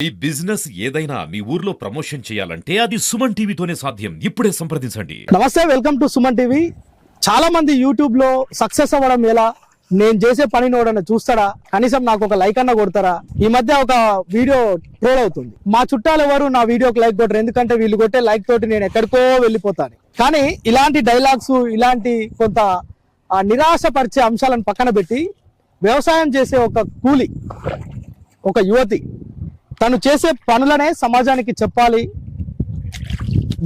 ఈ బిజినెస్ ఏదైనా మీ ఊర్లో ప్రమోషన్ చేయాలంటే అది సుమన్ టీవీతోనే సాధ్యం. ఇప్పుడే సంప్రదించండి. నమస్తే, వెల్కమ్ టు సుమన్ టీవీ. చాలా మంది యూట్యూబ్ లో సక్సెస్ అవ్వడం ఎలా, నేను చేసే పనిని ఎవడన్నా చూస్తారా, కనీసం నాకు ఒక లైక్ అన్న కొడతారా? ఈ మధ్య ఒక వీడియో ట్రోల్ అవుతుంది. మా చుట్టాలు ఎవరు నా వీడియోకి లైక్ కొట్టరు, ఎందుకంటే వీళ్ళు కొట్టే లైక్ తోటి నేను ఎక్కడికో వెళ్ళిపోతాను. కానీ ఇలాంటి డైలాగ్స్, ఇలాంటి కొంత నిరాశపరిచే అంశాలను పక్కన పెట్టి వ్యవసాయం చేసే ఒక కూలి, ఒక యువతి తను చేసే పనులనే సమాజానికి చెప్పాలి,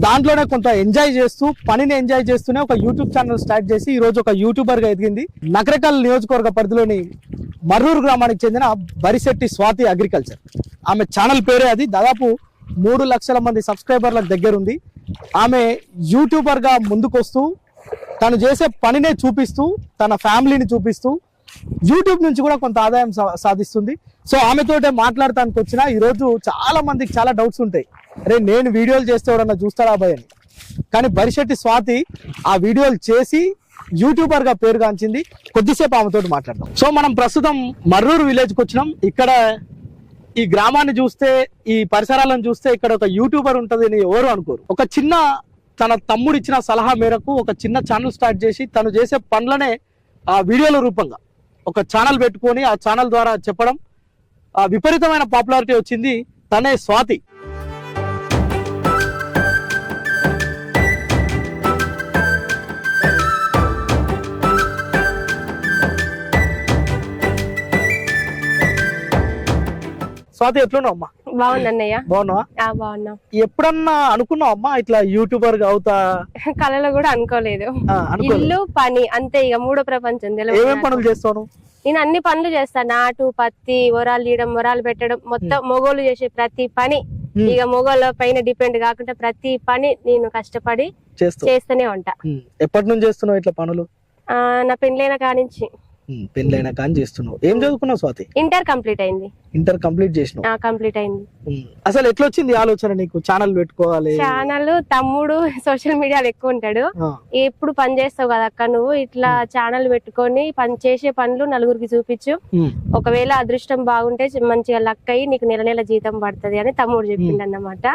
దాంట్లోనే కొంత ఎంజాయ్ చేస్తూ, పనిని ఎంజాయ్ చేస్తూనే ఒక యూట్యూబ్ ఛానల్ స్టార్ట్ చేసి ఈరోజు ఒక యూట్యూబర్ గా ఎదిగింది. నకరేకల్ నియోజకవర్గ పరిధిలోని మర్రూరు గ్రామానికి చెందిన బరిశెట్టి స్వాతి అగ్రికల్చర్. ఆమె ఛానల్ పేరే అది. దాదాపు 3 లక్షల మంది సబ్స్క్రైబర్లకు దగ్గర ఉంది. ఆమె యూట్యూబర్ గా ముందుకొస్తూ తను చేసే పనినే చూపిస్తూ, తన ఫ్యామిలీని చూపిస్తూ యూట్యూబ్ నుంచి కూడా కొంత ఆదాయం సాధిస్తుంది. సో ఆమెతోటే మాట్లాడటానికి వచ్చిన ఈరోజు చాలా మందికి చాలా డౌట్స్ ఉంటాయి, అరే నేను వీడియోలు చేస్తే ఎవడన్నా చూస్తారా అబ్బాయి అని. కానీ బరిశెట్టి స్వాతి ఆ వీడియోలు చేసి యూట్యూబర్ గా పేరుగాంచింది. కొద్దిసేపు ఆమెతోటి మాట్లాడదాం. సో మనం ప్రస్తుతం మర్రూరు విలేజ్కి వచ్చినాం. ఇక్కడ ఈ గ్రామాన్ని చూస్తే, ఈ పరిసరాలను చూస్తే ఇక్కడ ఒక యూట్యూబర్ ఉంటుంది అని ఎవరు అనుకోరు. ఒక చిన్న తన తమ్ముడు ఇచ్చిన సలహా మేరకు ఒక చిన్న ఛానల్ స్టార్ట్ చేసి తను చేసే పనులనే ఆ వీడియోల రూపంగా ఒక ఛానల్ పెట్టుకొని ఆ ఛానల్ ద్వారా చెప్పడం విపరీతమైన పాపులారిటీ వచ్చింది. తనే స్వాతి. స్వాతి, ఎట్లున్నావు అమ్మా? బాగుందన్నయ్య. బాగున్నావా? బాగున్నా. ఎప్పుడన్నా అనుకున్నావు అమ్మా ఇట్లా యూట్యూబర్ గా అవుతా? కళలో కూడా అనుకోలేదు. ఇల్లు పని అంతే, ఇక మూడో ప్రపంచం. ఏమేం పనులు చేస్తాను? నేను అన్ని పనులు చేస్తాను. నాటు, పత్తి, వరాలు తీయడం, వరాలు పెట్టడం, మొత్తం మొగోళ్ళు చేసే ప్రతి పని. ఇక మొగోళ్ళ పైన డిపెండ్ కాకుండా ప్రతి పని నేను కష్టపడి చేస్తూనే ఉంటా. ఎప్పటి నుంచి చేస్తున్నావు ఇట్లా పనులు? నా పెళ్ళైన కానించి. పెళ్ళైనా కానీ చేస్తున్నావు. ఏం చదువుకున్నావు స్వాతి? ఇంటర్ కంప్లీట్ అయింది. ఇంటర్ కంప్లీట్ చేసినావు? కంప్లీట్ అయింది. అసలు ఎట్లా వచ్చింది ఆలోచన నీకు ఛానల్ పెట్టుకోవాలి? ఛానల్ తమ్ముడు సోషల్ మీడియాలో ఎక్కువ ఉంటాడు. ఎప్పుడు పని చేస్తావు కదా అక్క, నువ్వు ఇట్లా ఛానల్ పెట్టుకొని పని చేసే పనులు నలుగురికి చూపించు, ఒకవేళ అదృష్టం బాగుంటే మంచిగా లక్ అయ్యి నీకు నెల నెల జీతం పడుతుంది అని తమ్ముడు చెప్పిండు అన్నమాట.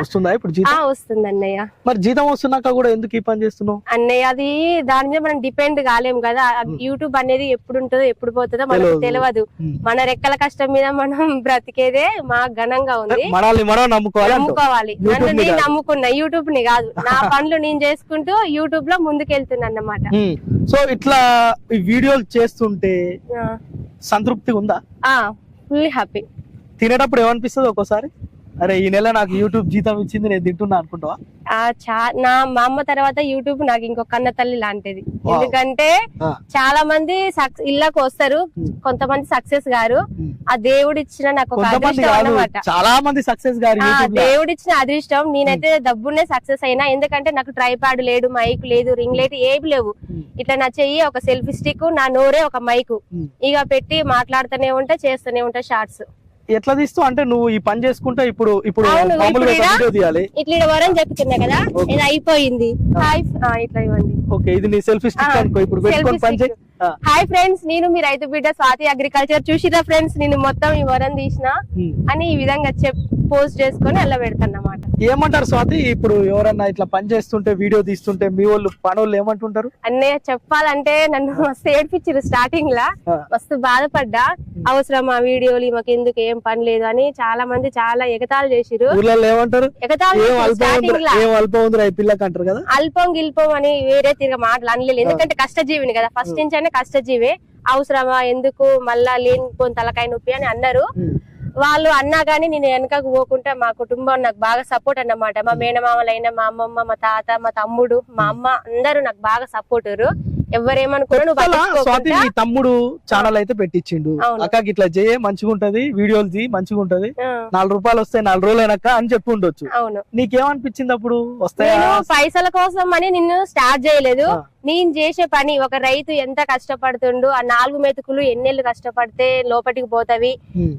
వస్తుంది అన్నయ్య. మరి జీతం వస్తున్నాక కూడా ఎందుకు ఈ పని చేస్తున్నావు? అన్నయ్య అది దాని మీద మనం డిపెండ్ కాలేము కదా. యూట్యూబ్ అనేది ఎప్పుడు ఉంటుందో ఎప్పుడు పోతుందో మనకు తెలియదు. మన రెక్కల కష్టం మీద మనం బ్రతికేదే మా ఘనంగా ఉంది. నమ్ముకోవాలి. నన్ను నేను నమ్ముకున్నా, యూట్యూబ్ ని కాదు. నా పనులు నేను చేసుకుంటూ యూట్యూబ్ లో ముందుకెళ్తున్నా అన్నమాట. సో ఇట్లా ఈ వీడియోలు చేస్తుంటే సంతృప్తి ఉందా? Full happy. తినేటప్పుడు ఏమనిపిస్తుంది ఒక్కోసారి, అరే ఈ నెల నాకు యూట్యూబ్ జీతం ఇచ్చింది, నేను తింటున్నా అనుకుంటావా? మా అమ్మ తర్వాత యూట్యూబ్ నాకు ఇంకొక కన్న తల్లి లాంటిది. ఎందుకంటే చాలా మంది ఇళ్ళకు వస్తారు, కొంతమంది సక్సెస్ గారు. ఆ దేవుడు ఇచ్చిన నాకు ఒక అదృష్టం అన్నమాట. చాలా మంది సక్సెస్ గారు దేవుడు ఇచ్చిన అదృష్టం. నేనైతే డబ్బునే సక్సెస్ అయినా, ఎందుకంటే నాకు ట్రైపాడ్ లేదు, మైక్ లేదు, రింగ్ లైట్ ఏమి లేవు. ఇట్లా నా చెయ్యి ఒక సెల్ఫీ స్టిక్, నా నోరే ఒక మైకు, ఇక పెట్టి మాట్లాడుతూనే ఉంటా, చేస్తూనే ఉంటా షార్ట్స్. ఎట్లా తీస్తూ అంటే నువ్వు ఈ పని చేసుకుంటా ఇప్పుడు ఇట్లా వరం చెప్తున్నా కదా, ఇది అయిపోయింది. ఇట్లా ఇవ్వండి. ఓకే, ఇది నీ సెల్ఫీ స్టిక్ అనుకో. ఇప్పుడు పెట్టుకొని పని చేయి. హాయ్ ఫ్రెండ్స్, నేను మీ రైతు బిడ్డ స్వాతి అగ్రికల్చర్. చూసిరా ఫ్రెండ్స్, నేను మొత్తం ఈ వరం తీసిన అని ఈ విధంగా పోస్ట్ చేసుకొని అలా పెడతానమాట. ఏమంటారు స్వాతి, ఇప్పుడు ఎవరన్నా ఇట్లా పని చేస్తుంటే వీడియో తీస్తుంటే మీ వాళ్ళు పనోళ్ళు ఏమంటుంటారు? అన్నయ్య చెప్పాలంటే నన్ను మస్తు ఏడ్పించారు స్టార్టింగ్ లా. మస్తు బాధపడ్డా, అవసరం ఆ వీడియోలు, మాకు ఎందుకు, ఏం పని లేదు అని చాలా మంది చాలా ఎగతాళి చేసిరు. ఏమంటారు? అల్పం గిల్పం అని వేరే తిరిగి మాటలు అనలేదు. ఎందుకంటే కష్టజీవిని కదా, ఫస్ట్ నుంచి కష్టజీవే. అవసరమా, ఎందుకు, మళ్ళా లేని తలకాయ నొప్పి అని అన్నారు. వాళ్ళు అన్నా గానీ నేను వెనకకు పోకుండా మా కుటుంబం నాకు బాగా సపోర్ట్ అన్నమాట. మా మేనమామలైన మా అమ్మమ్మ, మా తాత, మా తమ్ముడు, మా అమ్మ అందరూ నాకు బాగా సపోర్ట్. ఎవరేమనుకున్నా తమ్ముడు ఛానల్ అయితే పెట్టించిండు, అక్కకి ఇట్లా చేయ మంచిగా ఉంటది, వీడియోలు తీ మంచిగా ఉంటది, 4 రూపాయలు వస్తాయి 4 రోజులైనాక అని చెప్పి ఉండొచ్చు. అవును. నీకేమనిపించింది అప్పుడు? వస్తాయి పైసల కోసం అని నిన్ను స్టార్ట్ చేయలేదు. నేను చేసే పని, ఒక రైతు ఎంత కష్టపడుతుండు, ఆ 4 మెతుకులు ఎన్నెళ్ళు కష్టపడితే లోపలికి పోతవి,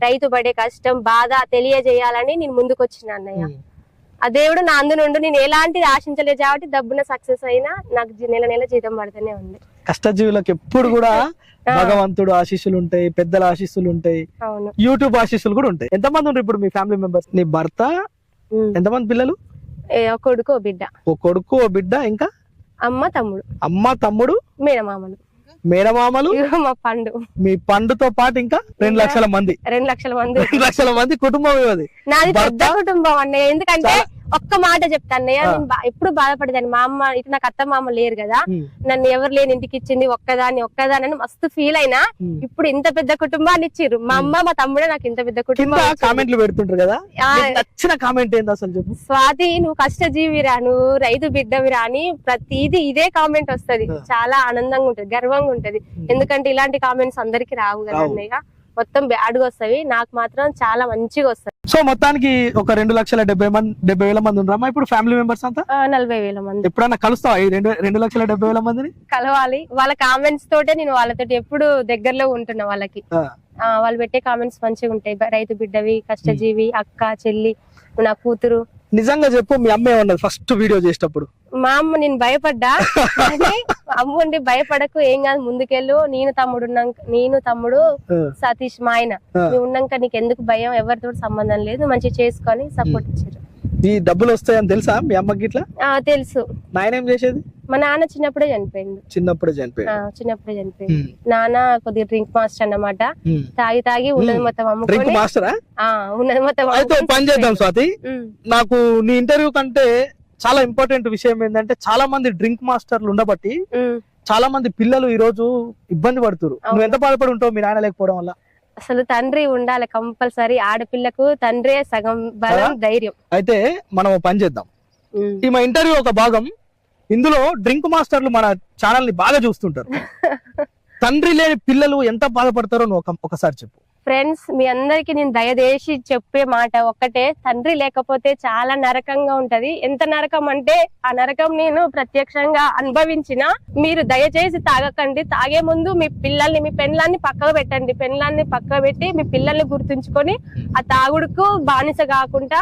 రైతు పడే కష్టం బాధ తెలియజేయాలని నేను ముందుకు వచ్చిన అన్నయ్య. ఆ దేవుడు నా అందు నుండి నేను ఎలాంటిది ఆశించలేదు కాబట్టి డబ్బున సక్సెస్ అయినా నాకు నెల నెల జీతం పడుతూనే ఉంది. కష్టజీవులకు ఎప్పుడు కూడా భగవంతుడు ఆశీస్సులు ఉంటాయి, పెద్దల ఆశీస్సులు ఉంటాయి, అవును యూట్యూబ్ ఆశీస్సులు కూడా ఉంటాయి. ఎంతమంది ఉన్నారు ఇప్పుడు మీ ఫ్యామిలీ మెంబర్స్? నీ భర్త, ఎంతమంది పిల్లలు? ఒక కొడుకు ఓ బిడ్డ. ఓ కొడుకు ఓ బిడ్డ, ఇంకా అమ్మ తమ్ముడు. అమ్మ తమ్ముడు, మేనమామలు. మేనమామలు, ఇగో మా పండు. మీ పండుతో పాటు ఇంకా 2 లక్షల మంది. 2 లక్షల మంది. 2 లక్షల మంది కుటుంబం అది. నాది పెద్ద కుటుంబం అన్నయ్య. ఎందుకంటే ఒక్క మాట చెప్తా అన్నయ్య, నేను ఎప్పుడు బాధపడేదాన్ని. మా అమ్మ ఇటు నాకు అత్త మామ లేరు కదా, నన్ను ఎవరు లేని ఇంటికి ఇచ్చింది, ఒక్కదాన్ని మస్తు ఫీల్ అయినా. ఇప్పుడు ఇంత పెద్ద కుటుంబాన్ని ఇచ్చిర్రు. మా అమ్మ మా తమ్ముడే నాకు ఇంత పెద్ద కుటుంబం. కామెంట్లు పెడుతుంటారు కదా, నచ్చిన కామెంట్ ఏంది అసలు చెప్పు? స్వాతి నువ్వు కష్టజీవిరా, నువ్వు రైతు బిడ్డవిరా అని ప్రతిదీ ఇదే కామెంట్ వస్తది. చాలా ఆనందంగా ఉంటది, గర్వంగా ఉంటది. ఎందుకంటే ఇలాంటి కామెంట్స్ అందరికి రావు కదా అన్నయ్య, మొత్తం బ్యాడ్గా వస్తాయి. నాకు మాత్రం చాలా మంచిగా వస్తాయి. సో మొత్తానికి ఒక 2,70,000 మంది ఉన్నారమ్మా ఇప్పుడు ఫ్యామిలీ మెంబర్స్ అంతా? 40,000 మంది. ఎప్పుడన్నా కలుస్తావా ఈ 2,70,000 మందిని? కలవాలి. వాళ్ళ కామెంట్స్ తోటే నేను వాళ్ళతోటి ఎప్పుడు దగ్గరలో ఉంటున్నా. వాళ్ళకి వాళ్ళు పెట్టే కామెంట్స్ మంచిగా ఉంటాయి. రైతు బిడ్డవి, కష్టజీవి, అక్క చెల్లి, నా కూతురు. నిజంగా చెప్పు, మీ అమ్మ ఏమన్నది ఫస్ట్ వీడియో చేసేటప్పుడు? మా అమ్మ నేను భయపడ్డా, అమ్మ ఉండి భయపడకు, ఏం కాదు ముందుకెళ్ళు, నేను తమ్ముడు సతీష్ మా ఆయన నువ్వు ఉన్నాక నీకు ఎందుకు భయం, ఎవరితో సంబంధం లేదు, మంచిగా చేసుకొని సపోర్ట్ ఇచ్చారు. ఈ డబ్బులు వస్తాయని తెలుసా మీ అమ్మకి? ఇట్లా తెలుసు. నాయన ఏం చేసేది? మా నాన్న చిన్నప్పుడే చనిపోయింది. చిన్నప్పుడే చనిపోయింది. నాన్న కొద్దిగా డ్రింక్ మాస్టర్ అన్నమాట. తాగి ఉన్నది మొత్తం డ్రింక్ మాస్టరా? ఉన్నది మొత్తం. అయితే పని చేద్దాం స్వాతి, నాకు నీ ఇంటర్వ్యూ కంటే చాలా ఇంపార్టెంట్ విషయం ఏంటంటే, చాలా మంది డ్రింక్ మాస్టర్లు ఉండబట్టి చాలా మంది పిల్లలు ఈ రోజు ఇబ్బంది పడుతున్నారు. నువ్వు ఎంత బాధపడి ఉంటావు మీ నాన్న లేకపోవడం వల్ల? అసలు తండ్రి ఉండాలి కంపల్సరీ. ఆడపిల్లకు తండ్రే సగం బలం, ధైర్యం. అయితే మనం పని చేద్దాం, ఈ మా ఇంటర్వ్యూ ఒక భాగం, ఇందులో డ్రింక్ మాస్టర్లు మన ఛానల్ ని బాగా చూస్తుంటారు. తండ్రి లేని పిల్లలు ఎంత బాధపడతారో నువ్వు ఒకసారి చెప్పు. ఫ్రెండ్స్, మీ అందరికి నేను దయచేసి చెప్పే మాట ఒక్కటే, తండ్రి లేకపోతే చాలా నరకంగా ఉంటది. ఎంత నరకం అంటే ఆ నరకం నేను ప్రత్యక్షంగా అనుభవించిన. మీరు దయచేసి తాగకండి. తాగే ముందు మీ పెళ్ళాన్ని పక్కకు పెట్టండి. పెళ్ళాన్ని పక్కకు పెట్టి మీ పిల్లల్ని గుర్తుంచుకొని ఆ తాగుడుకు బానిస కాకుండా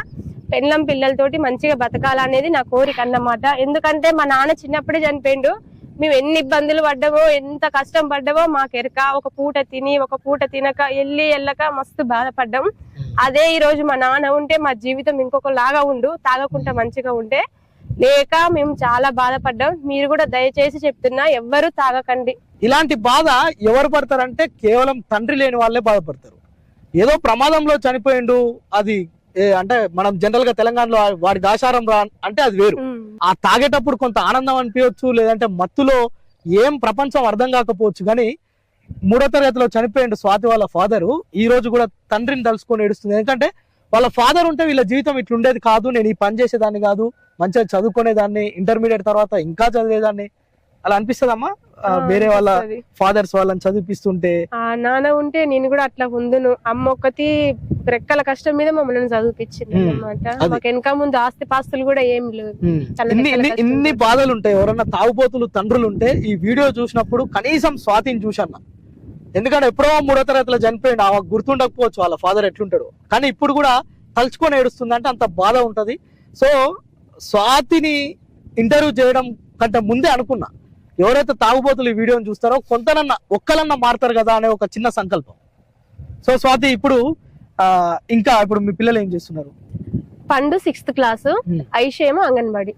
పిల్లలతోటి మంచిగా బతకాలనేది నా కోరిక అన్నమాట. ఎందుకంటే మా నాన్న చిన్నప్పుడే చనిపోయిండు. మేము ఎన్ని ఇబ్బందులు పడ్డామో, ఎంత కష్టం పడ్డామో మాకెరక. ఒక పూట తిని ఒక పూట తినక వెళ్ళక మస్తు బాధపడ్డాం. అదే ఈ రోజు మా నాన్న ఉంటే మా జీవితం ఇంకొకలాగా ఉండు, తాగకుండా మంచిగా ఉంటే. లేక మేము చాలా బాధపడ్డాం. మీరు కూడా దయచేసి చెప్తున్నా, ఎవ్వరు తాగకండి. ఇలాంటి బాధ ఎవరు పడతారంటే కేవలం తండ్రి లేని వాళ్ళే బాధపడతారు. ఏదో ప్రమాదంలో చనిపోయిండు, అది అంటే మనం జనరల్ గా తెలంగాణలో వాడి దాశారం రా అంటే అది వేరు. ఆ తాగేటప్పుడు కొంత ఆనందం అనిపించవచ్చు, లేదంటే మత్తులో ఏం ప్రపంచం అర్థం కాకపోవచ్చు. కానీ 3వ తరగతిలో చనిపోయిండు స్వాతి వాళ్ళ ఫాదరు. ఈ రోజు కూడా తండ్రిని తలుసుకొని ఏడుస్తుంది. ఎందుకంటే వాళ్ళ ఫాదర్ ఉంటే వీళ్ళ జీవితం ఇట్లుండేది కాదు, నేను ఈ పని చేసేదాన్ని కాదు, మంచిగా చదువుకునేదాన్ని, ఇంటర్మీడియట్ తర్వాత ఇంకా చదివేదాన్ని. అలా అనిపిస్తుందమ్మా వేరే వాళ్ళ ఫాదర్స్ వాళ్ళని చదివిపిస్తుంటే? నాన్న ఉంటే నేను కూడా అట్లా ఉందును. అమ్మ ఒక్కటి రెక్కల కష్టం మీద మమ్మల్ని చదివిపించింది అన్నమాట. మాకు వెనక ముందు ఆస్తి పాస్తులు కూడా ఏం లేవు. ఇన్ని బాధలు ఉంటాయి. ఎవరన్నా తాగుబోతులు తండ్రులు ఉంటే ఈ వీడియో చూసినప్పుడు కనీసం స్వాతిని చూసన్నా, ఎందుకంటే ఎప్పుడో 3వ తరగతిలో చనిపోయింది, గుర్తుండకపోవచ్చు వాళ్ళ ఫాదర్ ఎట్లుంటాడు, కానీ ఇప్పుడు కూడా తలుచుకొని ఏడుస్తుందంటే అంత బాధ ఉంటది. సో స్వాతిని ఇంటర్వ్యూ చేయడం కంటే ముందే అనుకున్నా, ఎవరైతే తాగుబోతులు ఈ వీడియోని చూస్తారో ఒక్కలన్నా మారుతారు కదా అనే ఒక చిన్న సంకల్పం. సో స్వాతి, ఇప్పుడు ఇప్పుడు మీ పిల్లలు ఏం చేస్తున్నారు? పండు 6th క్లాస్, ఐషు ఏమో అంగన్వాడి.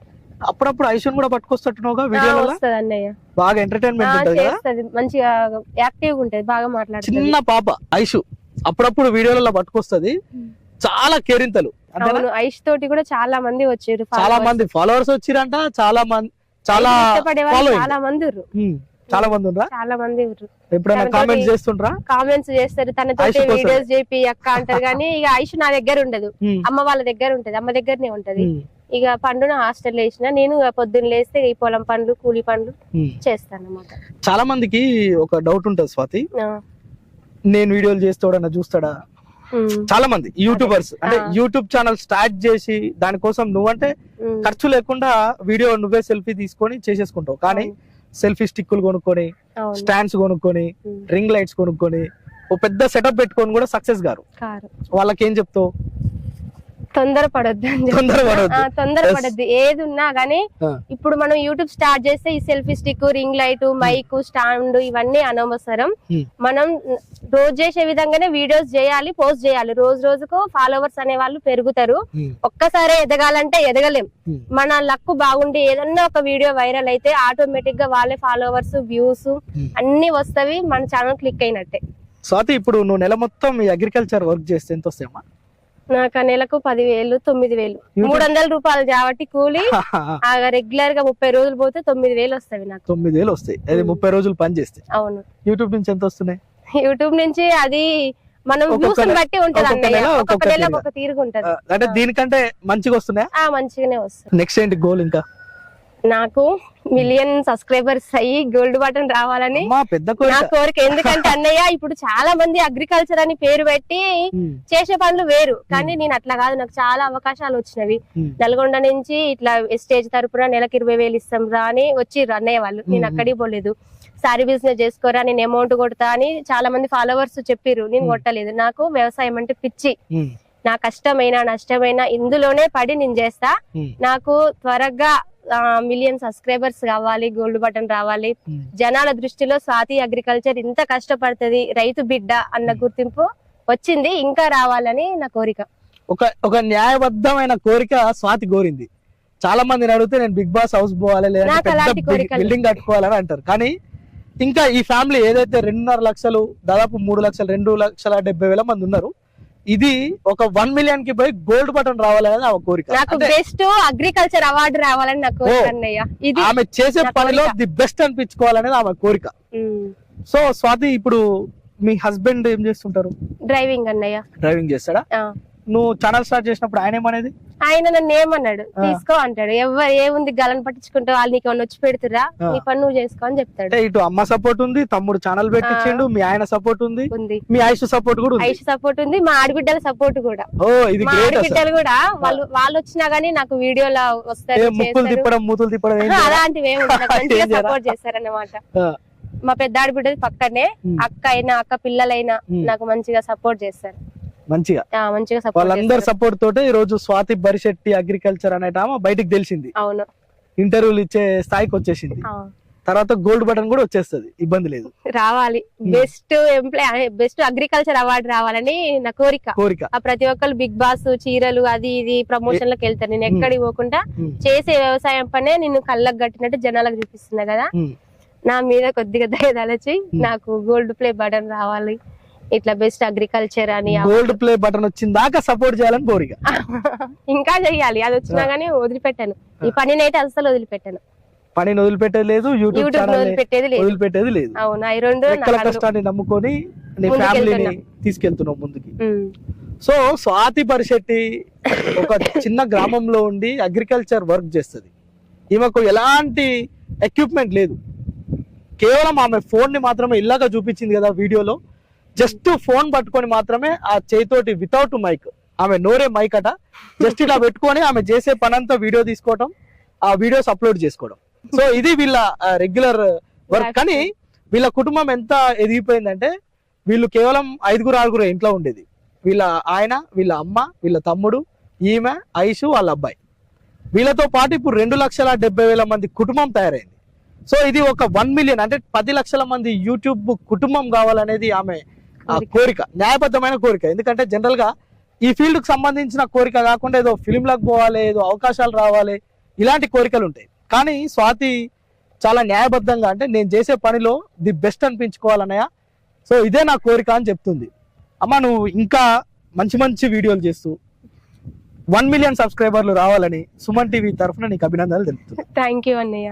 అప్పుడప్పుడు ఐషుని కూడా పట్టుకొస్తున్నట్టుగా వీడియోలో? అన్నయ్య బాగా ఎంటర్టైన్మెంట్ ఉంటుంది, మంచిగా యాక్టివ్ ఉంటది, బాగా మాట్లాడుతుంది. చిన్న పాప ఐషు అప్పుడప్పుడు వీడియోలలో పట్టుకొస్తుంది. చాలా కేరింతలు. ఐషు తోటి కూడా చాలా మంది వచ్చారు, చాలా మంది ఫాలోవర్స్ వచ్చిరంట. చాలా మంది చాలా మంది ఎప్పుడైనా కామెంట్స్ చేస్తుంటారా? కామెంట్స్ చేస్తారు, తనతో వీడియోస్ చేపి అక్క అంటారు. కానీ ఇక ఐషు నా దగ్గర ఉండదు, అమ్మ వాళ్ళ దగ్గర ఉంటది, అమ్మ దగ్గరనే ఉంటది. ఇక పండున హాస్టల్ వేసిన, నేను పొద్దున్న లేస్తే ఈ పొలం పనులు, కూలి పనులు చేస్తాను అన్నమాట. చాలా మందికి ఒక డౌట్ ఉంటది స్వాతి, నేను వీడియోలు చేస్తాడన్నా చూస్తాడా? చాలా మంది యూట్యూబర్స్ అంటే యూట్యూబ్ ఛానల్ స్టార్ట్ చేసి దానికోసం నువ్వంటే ఖర్చు లేకుండా వీడియో నువ్వే సెల్ఫీ తీసుకొని చేసేసుకుంటావు. కానీ సెల్ఫీ స్టిక్కులు కొనుక్కొని, స్టాండ్స్ కొనుక్కొని, రింగ్ లైట్స్ కొనుక్కొని, ఓ పెద్ద సెటప్ పెట్టుకొని కూడా సక్సెస్ గారు. వాళ్ళకి ఏం చెప్తావు? తొందరపడొద్దు తొందరపడద్దు ఏది ఉన్నా గానీ ఇప్పుడు మనం యూట్యూబ్ స్టార్ట్ చేస్తే ఈ selfie stick, ring light, mike, stand ఇవన్నీ అనవసరం. మనం రోజు చేసే విధంగానే వీడియోస్ చేయాలి, పోస్ట్ చేయాలి. రోజు రోజుకు ఫాలోవర్స్ అనే వాళ్ళు పెరుగుతారు. ఒక్కసారి ఎదగాలంటే ఎదగలేం. మన లక్ బాగుండి ఏదన్నా ఒక వీడియో వైరల్ అయితే ఆటోమేటిక్ గా వాళ్ళే ఫాలోవర్స్, వ్యూస్ అన్ని వస్తవి, మన ఛానల్ క్లిక్ అయినట్టే. స్వాతి, ఇప్పుడు నువ్వు నెల మొత్తం ఈ అగ్రికల్చర్ వర్క్ చేస్తే ఎంత వస్తాయమ్మా? నాకు నెలకు 10,000, 9,000, 300 రూపాయలు కాబట్టి కూలి. రెగ్యులర్ గా 30 రోజులు పోతే 9,000 వస్తాయి నాకు. 9,000 వస్తాయి, అది 30 రోజులు పని చేస్తే. అవును. యూట్యూబ్ నుంచి ఎంత వస్తున్నాయి? యూట్యూబ్ నుంచి అది మనం వ్యూస్ బట్టి ఉంటది అన్నయ్య, ఒక్కొక్క నెల ఒక్కొక్క తీరుగా ఉంటది. అంటే దీనికంటే మంచిగా వస్తున్నాయా? మంచిగానే వస్తాయి. నెక్స్ట్ ఏంటి గోల్? ఇంకా నాకు 1,000,000 సబ్స్క్రైబర్స్ అయ్యి గోల్డ్ బటన్ రావాలని పెద్ద నా కోరిక. ఎందుకంటే అన్నయ్య ఇప్పుడు చాలా మంది అగ్రికల్చర్ అని పేరు పెట్టి చేసే పనులు వేరు, కానీ నేను అట్లా కాదు. నాకు చాలా అవకాశాలు వచ్చినవి. నల్గొండ నుంచి ఇట్లా స్టేజ్ తరపున నెలకు 20,000 ఇస్తాం రా అని వచ్చిర్రు అన్నయ్య వాళ్ళు. నేను అక్కడికి పోలేదు. సారీ బిజినెస్ చేసుకోరా, నేను అమౌంట్ కొడతా అని చాలా మంది ఫాలోవర్స్ చెప్పిర్రు. నేను కొట్టలేదు. నాకు వ్యవసాయం అంటే పిచ్చి. నా కష్టమైన నష్టమైన ఇందులోనే పడి నేను చేస్తా. నాకు త్వరగా 1,000,000 సబ్స్క్రైబర్స్ కావాలి, గోల్డ్ బటన్ రావాలి. జనాల దృష్టిలో స్వాతి అగ్రికల్చర్ ఇంత కష్టపడుతుంది, రైతు బిడ్డ అన్న గుర్తింపు వచ్చింది. ఇంకా రావాలని నా కోరిక. ఒక న్యాయబద్ధమైన కోరిక స్వాతి కోరింది. చాలా మందిని అడిగితే నేను బిగ్ బాస్ హౌస్ పోవాలి, బిల్డింగ్ కట్టుకోవాలని అంటారు. కానీ ఇంకా ఈ ఫ్యామిలీ ఏదైతే 2.5 లక్షలు, దాదాపు 3 లక్షలు, 2,70,000 మంది ఉన్నారు. ఇది ఒక 1 మిలియన్ కి పోయి గోల్డ్ బటన్ రావాలనేది ఆ కోరిక. నాకు బెస్ట్ అగ్రికల్చర్ అవార్డు రావాలని నా కోరిక అన్నయ్య. ఇది ఆమె చేసే పనిలో ది బెస్ట్ అనిపించుకోవాలనేది ఆమె కోరిక. సో స్వాతి, ఇప్పుడు మీ హస్బెండ్ ఏం చేస్తుంటారు? డ్రైవింగ్ అన్నయ్య. డ్రైవింగ్ చేస్తాడా? నువ్వు ఛానల్ స్టార్ట్ చేసినప్పుడు ఆయన ఏమనేది? ఆయన నన్ను ఏమన్నాడు, తీసుకో అంటాడు. ఎవరు ఏముంది గలను పట్టించుకుంటావు, వాళ్ళు నీకు ఏమన్నా వచ్చి పెడుతురా, నీ పని నువ్వు చేసుకో అని చెప్తాడు. ఇటు అమ్మ సపోర్ట్ ఉంది, తమ్ముడు ఛానల్ పెట్టించిండు, మీ ఆయన సపోర్ట్ ఉంది, మీ ఐష్ సపోర్ట్ కూడా ఉంది. ఐష్ సపోర్ట్ ఉంది, మా ఆడబిడ్డల సపోర్ట్ కూడా. మా ఆడబిడ్డలు కూడా వాళ్ళు వచ్చినా గానీ నాకు వీడియోలో వస్తారు, ముక్కులు తిప్పడం, మూతులు తిప్పడం అలాంటివి ఏమి మంచిగా సపోర్ట్ చేస్తారన్నమాట. మా పెద్ద ఆడబిడ్డది పక్కనే, అక్క అయినా అక్క పిల్లలైనా నాకు మంచిగా సపోర్ట్ చేస్తారు. మంచిగా వాళ్ళందరి సపోర్ట్ తోటే ఈ రోజు స్వాతి బరిశెట్టి అగ్రికల్చర్ అనేట బయటకు తెలిసింది. అవును. ఇంటర్వ్యూలు ఇచ్చే స్థాయికి వచ్చేసింది. తర్వాత గోల్డ్ బటన్ కూడా వచ్చేస్తుంది, ఇబ్బంది లేదు. రావాలి. Best employ, best agriculture award రావాలని నా కోరిక. ప్రతి ఒక్కరు బిగ్ బాస్, చీరలు, అది ఇది ప్రమోషన్ లకు వెళ్తారు. నేను ఎక్కడికి పోకుండా చేసే వ్యవసాయం పనే నేను కళ్ళకు కట్టినట్టు జనాలకు చూపిస్తున్నా కదా. నా మీద కొద్దిగా దయదలచి నాకు గోల్డ్ ప్లే బటన్ రావాలి, ఇట్లా బెస్ట్ అగ్రికల్చర్ అని. గోల్డ్ ప్లే బటన్ వచ్చిన దాకా సపోర్ట్ చేయాలని కోరిక. ఇంకా చెయ్యాలి. అది వచ్చినా గానీ వదిలిపెట్టాను. ఈ పనిని అయితే అసలు వదిలిపెట్టాను. పనిని వదిలిపెట్టేది లేదు, యూట్యూబ్ వదిలిపెట్టేది లేదు. అవును, ఈ రెండు కష్టాన్ని నమ్ముకొని నీ ఫ్యామిలీని తీసుకెళ్తున్నావు ముందుకి. సో స్వాతి బరిశెట్టి ఒక చిన్న గ్రామంలో ఉండి అగ్రికల్చర్ వర్క్ చేస్తుంది. ఈమెకు ఎలాంటి ఎక్విప్మెంట్ లేదు, కేవలం ఆమె ఫోన్ ని మాత్రమే ఇలాగా చూపించింది కదా వీడియోలో. జస్ట్ ఫోన్ పట్టుకొని మాత్రమే ఆ చేతితోటి వితౌట్ మైక్, ఆమె నోరే మైక్ అట, జస్ట్ ఇలా పెట్టుకొని ఆమె చేసే పనంతా వీడియో తీసుకోవడం, ఆ వీడియోస్ అప్లోడ్ చేసుకోవడం. సో ఇది వీళ్ళ రెగ్యులర్ వర్క్. కానీ వీళ్ళ కుటుంబం ఎంత ఎదిగిపోయిందంటే వీళ్ళు కేవలం 5-6 ఇంట్లో ఉండేది. వీళ్ళ ఆయన, వీళ్ళ అమ్మ, వీళ్ళ తమ్ముడు, ఈమె, ఐషు, వాళ్ళ అబ్బాయి. వీళ్ళతో పాటు ఇప్పుడు 2,70,000 మంది కుటుంబం తయారైంది. సో ఇది ఒక 1 మిలియన్ అంటే 10 లక్షల మంది యూట్యూబ్ కుటుంబం కావాలనేది ఆమె కోరిక, న్యాయబద్ధమైన కోరిక. ఎందుకంటే జనరల్ గా ఈ ఫీల్డ్ కు సంబంధించిన కోరిక కాకుండా ఏదో ఫిలిం లకు పోవాలి, ఏదో అవకాశాలు రావాలి, ఇలాంటి కోరికలు ఉంటాయి. కానీ స్వాతి చాలా న్యాయబద్ధంగా, అంటే నేను చేసే పనిలో ది బెస్ట్ అనిపించుకోవాలన్నయ్య, సో ఇదే నా కోరిక అని చెప్తుంది. అమ్మ, నువ్వు ఇంకా మంచి మంచి వీడియోలు చేస్తూ 1 మిలియన్ సబ్స్క్రైబర్లు రావాలని సుమన్ టీవీ తరఫున నీకు అభినందనలు తెలుపుతున్నాను. థ్యాంక్ యూ అన్నయ్య.